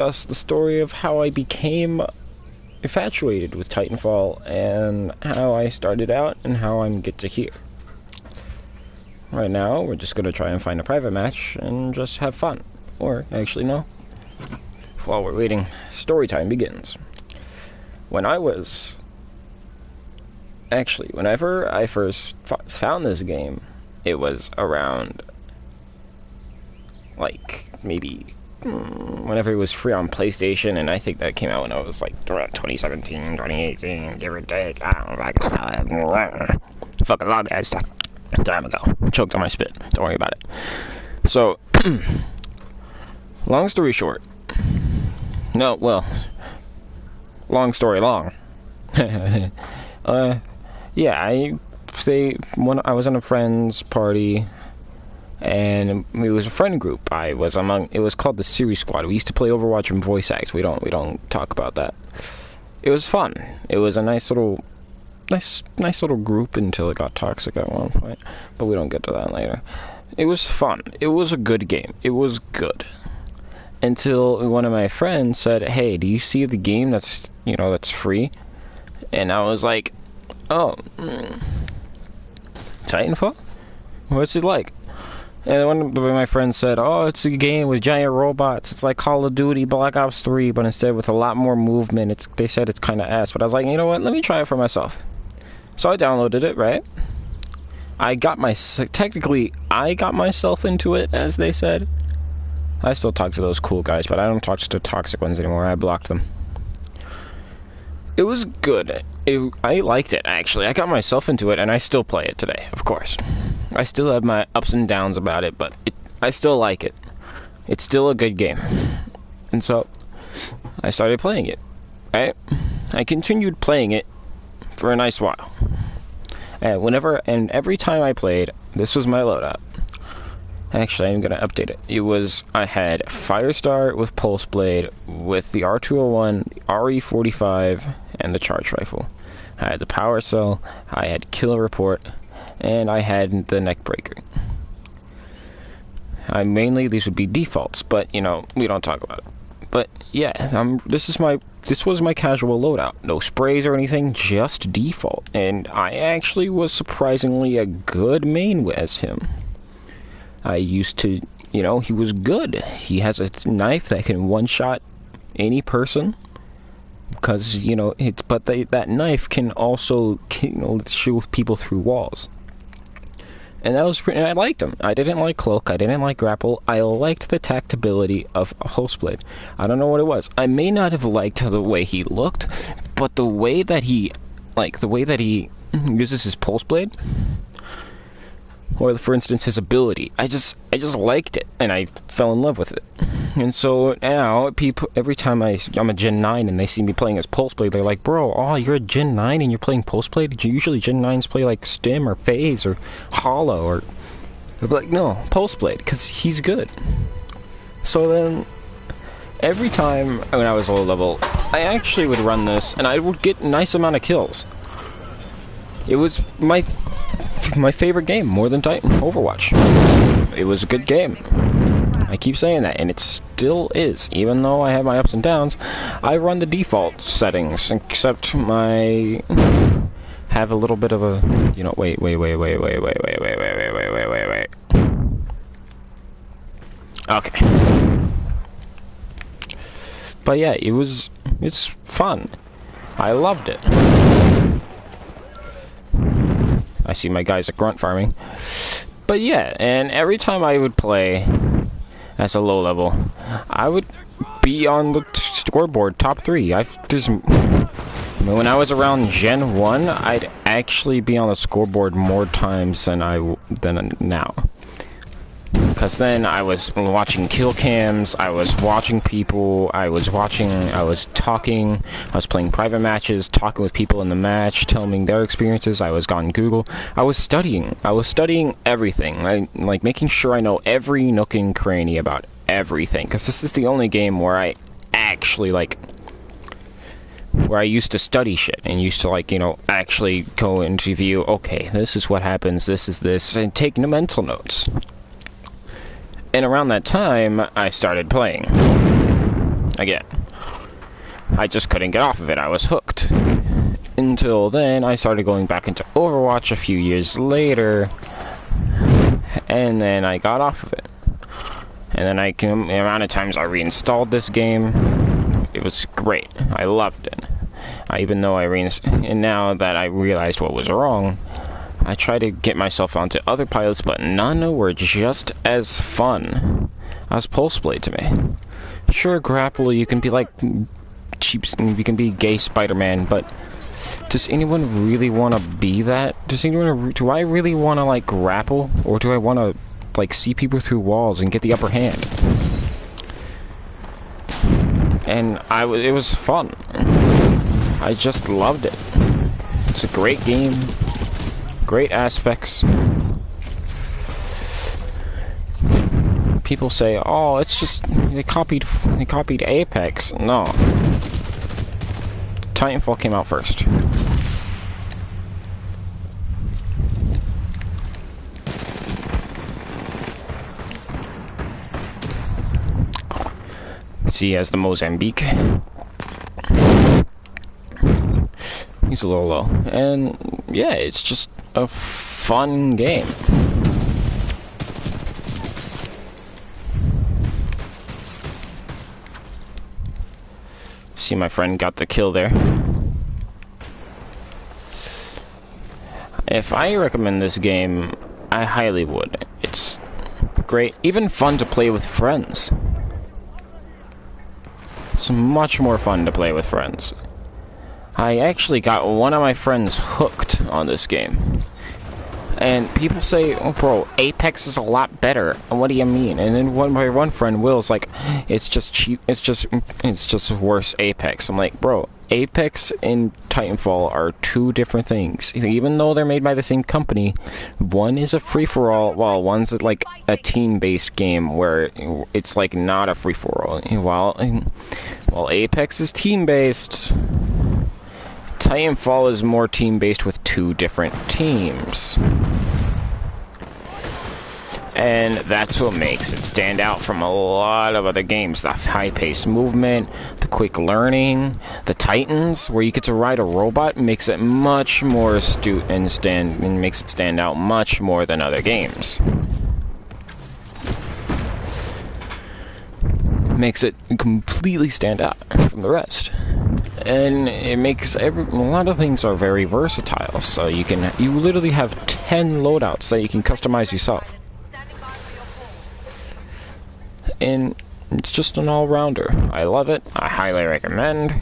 That's the story of how I became infatuated with Titanfall and how I started out and how I'm get to here. Right now, we're just gonna try and find a private match and just have fun. Or, actually, no. While we're waiting, story time begins. When I was... Actually, whenever I first found this game, it was around... like, maybe... whenever it was free on PlayStation, and I think that came out when I was like around 2017, 2018, give or take. I don't know. Fucking long ass time ago. Choked on my spit. Don't worry about it. So, long story short. No, well, long story long. Yeah, I was in a friend's party. And it was a friend group. It was called the Series Squad. We used to play Overwatch and voice act. We don't talk about that. It was fun. It was a nice little group until it got toxic at one point. But we don't get to that later. It was fun. It was a good game. It was good. Until one of my friends said, "Hey, do you see the game that's free?" And I was like, "Oh, Titanfall? What's it like?" And one of my friends said, "Oh, it's a game with giant robots. It's like Call of Duty Black Ops 3, but instead with a lot more movement. They said it's kind of ass." But I was like, you know what? Let me try it for myself. So I downloaded it, right? I got myself into it, as they said. I still talk to those cool guys, but I don't talk to the toxic ones anymore. I blocked them. It was good. I liked it, actually. I got myself into it, and I still play it today, of course. I still have my ups and downs about it, but I still like it. It's still a good game. And so, I started playing it. Right? I continued playing it for a nice while. And every time I played, this was my loadout. Actually, I'm going to update it. I had Firestar with Pulse Blade, with the R201, the RE45, and the Charge Rifle. I had the Power Cell, I had Kill Report, and I had the Neckbreaker. Mainly, these would be defaults, but, we don't talk about it. But, yeah, this was my casual loadout. No sprays or anything, just default. And I actually was surprisingly a good main as him. I used to, he was good. He has a knife that can one-shot any person. Because, that knife can also, shoot people through walls. And I liked him. I didn't like Cloak, I didn't like Grapple. I liked the tactability of Pulse Blade. I don't know what it was. I may not have liked the way he looked, but the way that he uses his Pulse Blade, or for instance his ability, I just liked it, and I fell in love with it. And so now every time I'm a Gen 9 and they see me playing as Pulse Blade, they're like, "Bro, you're a Gen 9 and you're playing Pulse Blade? Usually Gen 9s play like Stim or Phase or Hollow," or like, no, Pulse Blade, because he's good. So then every time when I was low level, I actually would run this and I would get a nice amount of kills. It was my favorite game, more than Overwatch. It was a good game. I keep saying that, and it still is. Even though I have my ups and downs, I run the default settings, except have a little bit of a, wait. Okay. But yeah, it's fun. I loved it. I see my guys at grunt farming. But yeah, and every time I would play as a low level, I would be on the scoreboard top 3. When I was around Gen 1, I'd actually be on the scoreboard more times than now. Because then I was watching kill cams, I was watching people, I was talking, I was playing private matches, talking with people in the match, telling me their experiences. I was on Google. I was studying everything. Like making sure I know every nook and cranny about everything. Because this is the only game where I actually, where I used to study shit and used to, actually go into view, okay, this is what happens, this is this, and take mental notes. And around that time, I started playing. again. I just couldn't get off of it. I was hooked. Until then, I started going back into Overwatch a few years later, and then I got off of it. And then the amount of times I reinstalled this game, it was great. I loved it. Even though and now that I realized what was wrong, I try to get myself onto other pilots, but none were just as fun as Pulseblade to me. Sure, Grapple, you can be like cheap, you can be gay Spider-Man, but does anyone really want to be that? Do I really want to like grapple, or do I want to like see people through walls and get the upper hand? And it was fun. I just loved it. It's a great game, great aspects. People say, "Oh, it's just they copied Apex." No. Titanfall came out first. See, as the Mozambique. He's a little low. And yeah, it's just a fun game. See, my friend got the kill there. If I recommend this game, I highly would. It's great, even fun to play with friends. It's much more fun to play with friends. I actually got one of my friends hooked on this game. And people say, "Oh, bro, Apex is a lot better." What do you mean? And then my one friend, Will's like, "It's just cheap. It's just worse Apex." I'm like, "Bro, Apex and Titanfall are two different things. Even though they're made by the same company, one is a free-for-all, while one's like a team-based game where it's like not a free-for-all. While Apex is team-based, Titanfall is more team-based with two different teams." And that's what makes it stand out from a lot of other games. The high-paced movement, the quick learning, the Titans, where you get to ride a robot, makes it much more astute and makes it stand out much more than other games. Makes it completely stand out from the rest. And it makes a lot of things are very versatile. So you literally have 10 loadouts that you can customize yourself. And it's just an all-rounder. I love it. I highly recommend.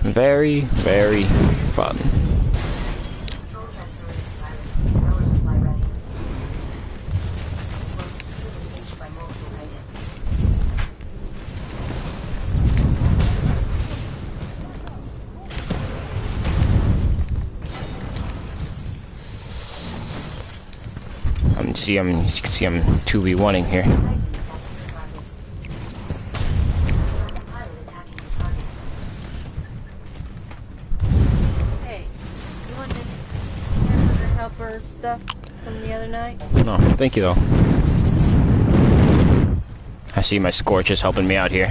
Very, very fun. You can see I'm 2v1ing here. Hey, you want this helper stuff from the other night? No, thank you though. I see my Scorch is helping me out here.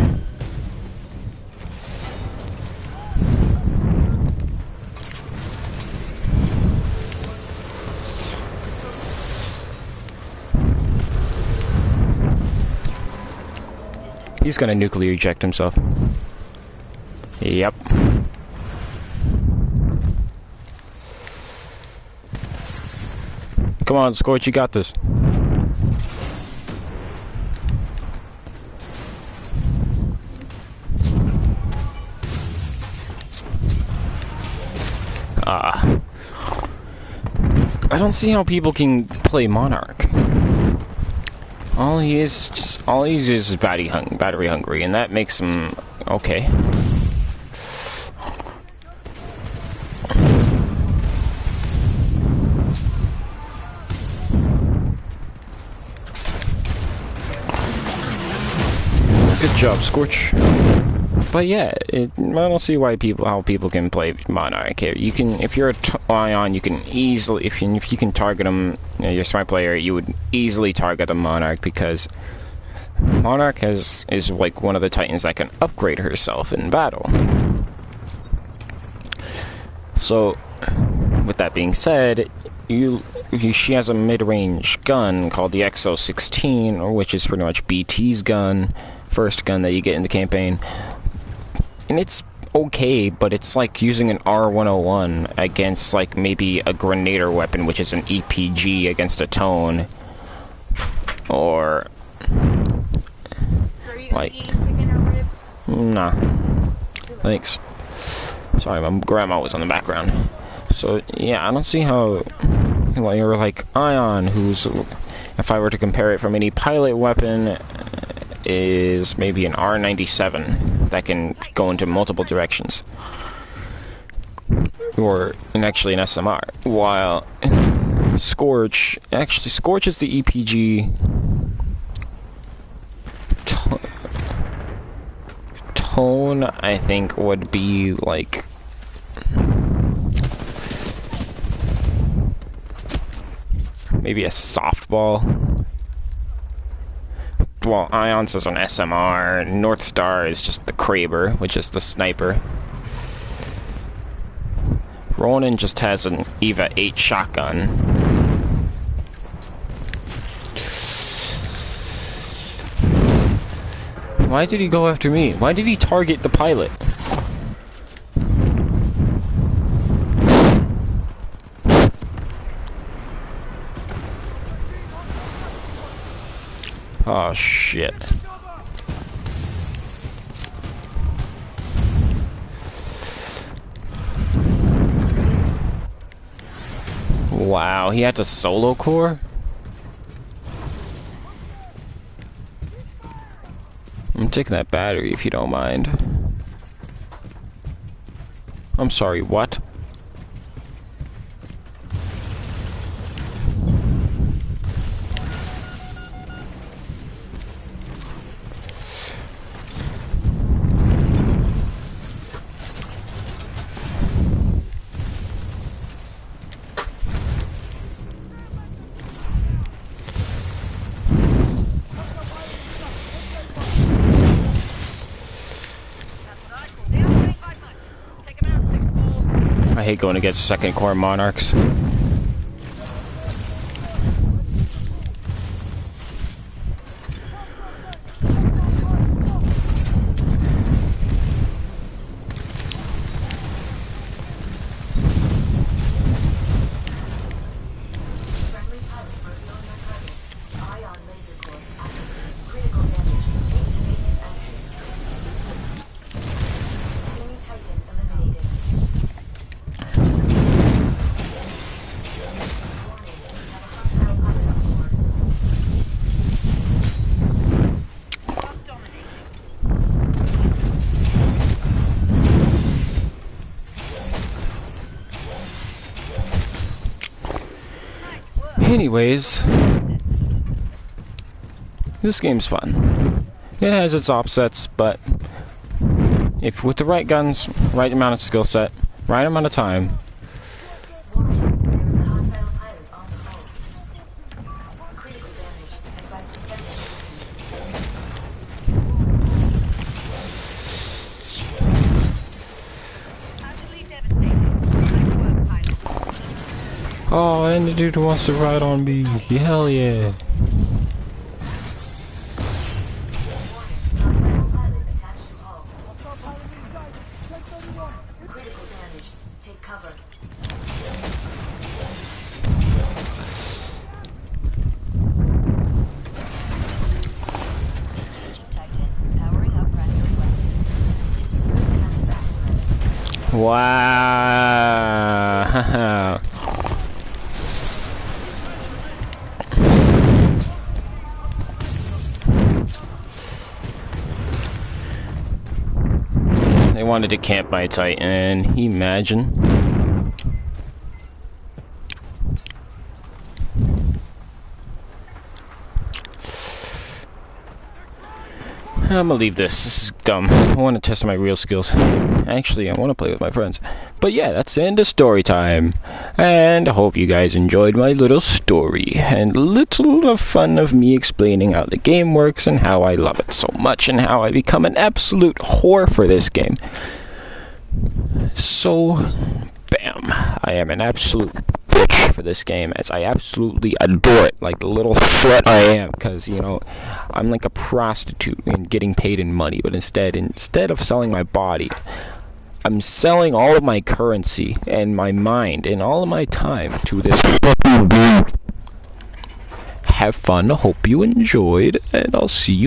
He's gonna nuclear eject himself. Yep. Come on, Scorch, you got this. I don't see how people can play Monarch. All he is battery hungry, and that makes him okay. Good job, Scorch. But yeah, I don't see how people can play Monarch here. You can, if you're a Ion, you can easily, if you can target them, you're a smart player, you would easily target the Monarch, because Monarch is like one of the Titans that can upgrade herself in battle. So, with that being said, she has a mid-range gun called the XO-16, which is pretty much BT's gun, first gun that you get in the campaign. And it's okay, but it's like using an R101 against like maybe a Grenader weapon, which is an EPG against a Tone. Or So are you gonna like, be eating chicken or ribs? nah. Thanks. Sorry, my grandma was on the background. So yeah, I don't see how you're like Ion, who's, if I were to compare it from any pilot weapon, is maybe an R97 that can go into multiple directions, or actually an SMR. While Scorch is the EPG. Tone, I think, would be like maybe a softball. Well, Ion's is an SMR, North Star is just the Kraber, which is the sniper. Ronin just has an EVA 8 shotgun. Why did he go after me? Why did he target the pilot? Oh shit. Wow, he had to solo core? I'm taking that battery if you don't mind. I'm sorry, what? I hate going against second core Monarchs. Anyways, this game's fun. It has its offsets, but if with the right guns, right amount of skill set, right amount of time. Oh, and the dude wants to ride on me. Hell yeah. Wow. They wanted to camp my Titan. Imagine. I'm gonna leave this. This is dumb. I want to test my real skills. Actually, I want to play with my friends. But yeah, that's the end of story time. And I hope you guys enjoyed my little story. And little of fun of me explaining how the game works and how I love it so much and how I become an absolute whore for this game. So, bam. I am an absolute bitch for this game, as I absolutely adore it, like the little slut I am, because, you know, I'm like a prostitute and getting paid in money, but instead of selling my body, I'm selling all of my currency and my mind and all of my time to this fucking dude. Have fun, hope you enjoyed, and I'll see you